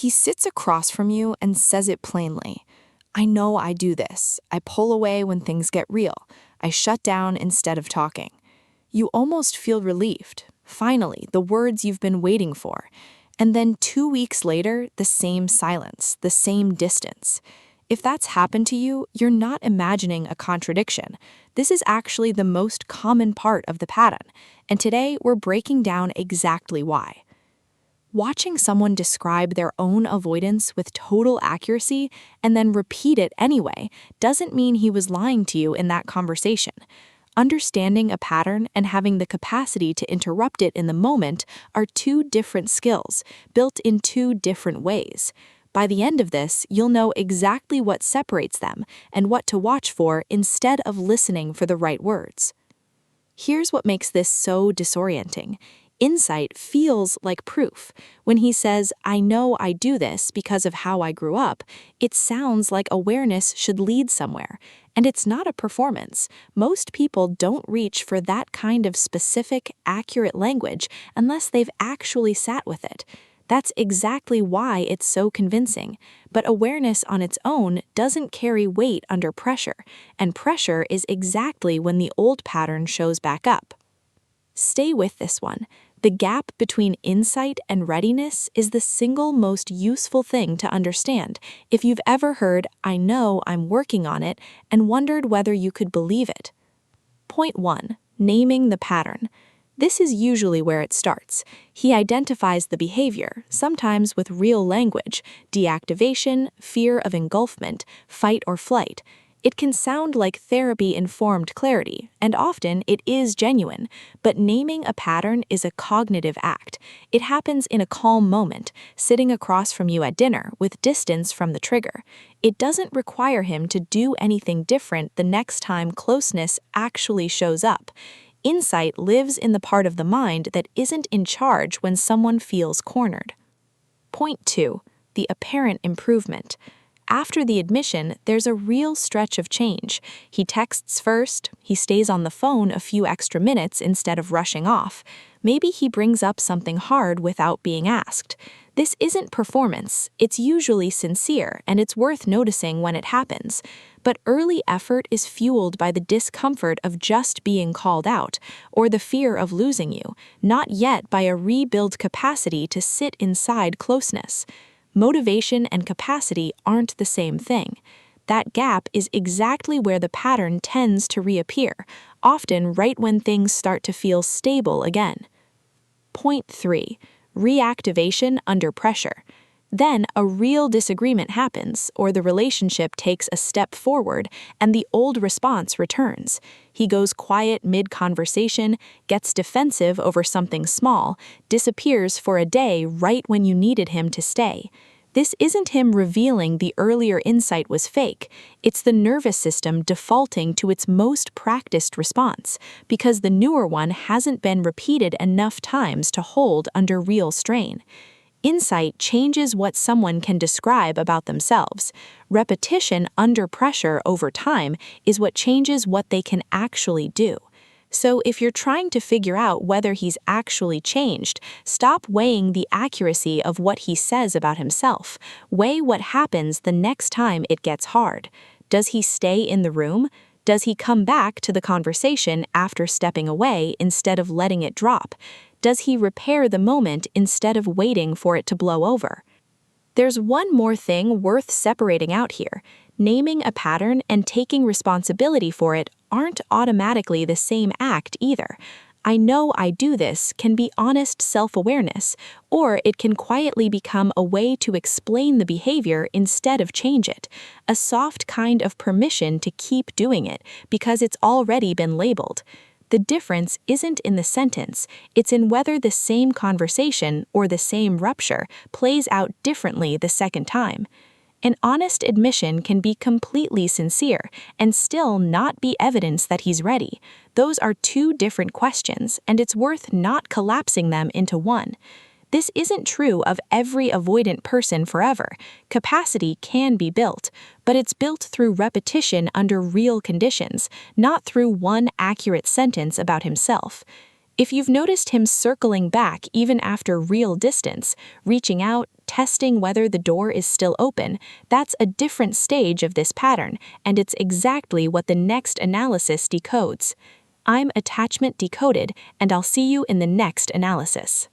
He sits across from you and says it plainly. I know I do this. I pull away when things get real. I shut down instead of talking. You almost feel relieved. Finally, the words you've been waiting for. And then 2 weeks later, the same silence, the same distance. If that's happened to you, you're not imagining a contradiction. This is actually the most common part of the pattern, and today we're breaking down exactly why. Watching someone describe their own avoidance with total accuracy and then repeat it anyway doesn't mean he was lying to you in that conversation. Understanding a pattern and having the capacity to interrupt it in the moment are two different skills, built in two different ways. By the end of this, you'll know exactly what separates them and what to watch for instead of listening for the right words. Here's what makes this so disorienting. Insight feels like proof. When he says, I know I do this because of how I grew up, it sounds like awareness should lead somewhere. And it's not a performance. Most people don't reach for that kind of specific, accurate language unless they've actually sat with it. That's exactly why it's so convincing. But awareness on its own doesn't carry weight under pressure, and pressure is exactly when the old pattern shows back up. Stay with this one. The gap between insight and readiness is the single most useful thing to understand. If you've ever heard, I know I'm working on it, and wondered whether you could believe it. Point 1. Naming the pattern. This is usually where it starts. He identifies the behavior, sometimes with real language, deactivation, fear of engulfment, fight or flight. It can sound like therapy-informed clarity, and often it is genuine, but naming a pattern is a cognitive act. It happens in a calm moment, sitting across from you at dinner with distance from the trigger. It doesn't require him to do anything different the next time closeness actually shows up. Insight lives in the part of the mind that isn't in charge when someone feels cornered. Point 2. The apparent improvement. After the admission, there's a real stretch of change. He texts first, he stays on the phone a few extra minutes instead of rushing off. Maybe he brings up something hard without being asked. This isn't performance, it's usually sincere, and it's worth noticing when it happens. But early effort is fueled by the discomfort of just being called out, or the fear of losing you, not yet by a rebuilt capacity to sit inside closeness. Motivation and capacity aren't the same thing. That gap is exactly where the pattern tends to reappear, often right when things start to feel stable again. Point 3. Reactivation under pressure. Then a real disagreement happens, or the relationship takes a step forward, and the old response returns. He goes quiet mid-conversation, gets defensive over something small, disappears for a day right when you needed him to stay. This isn't him revealing the earlier insight was fake. It's the nervous system defaulting to its most practiced response, because the newer one hasn't been repeated enough times to hold under real strain. Insight changes what someone can describe about themselves. Repetition under pressure over time is what changes what they can actually do. So if you're trying to figure out whether he's actually changed, stop weighing the accuracy of what he says about himself. Weigh what happens the next time it gets hard. Does he stay in the room? Does he come back to the conversation after stepping away instead of letting it drop? Does he repair the moment instead of waiting for it to blow over? There's one more thing worth separating out here. Naming a pattern and taking responsibility for it aren't automatically the same act either. I know I do this can be honest self-awareness, or it can quietly become a way to explain the behavior instead of change it, a soft kind of permission to keep doing it because it's already been labeled. The difference isn't in the sentence, it's in whether the same conversation or the same rupture plays out differently the second time. An honest admission can be completely sincere and still not be evidence that he's ready. Those are two different questions, and it's worth not collapsing them into one. This isn't true of every avoidant person forever. Capacity can be built, but it's built through repetition under real conditions, not through one accurate sentence about himself. If you've noticed him circling back even after real distance, reaching out, testing whether the door is still open, that's a different stage of this pattern, and it's exactly what the next analysis decodes. I'm Attachment Decoded, and I'll see you in the next analysis.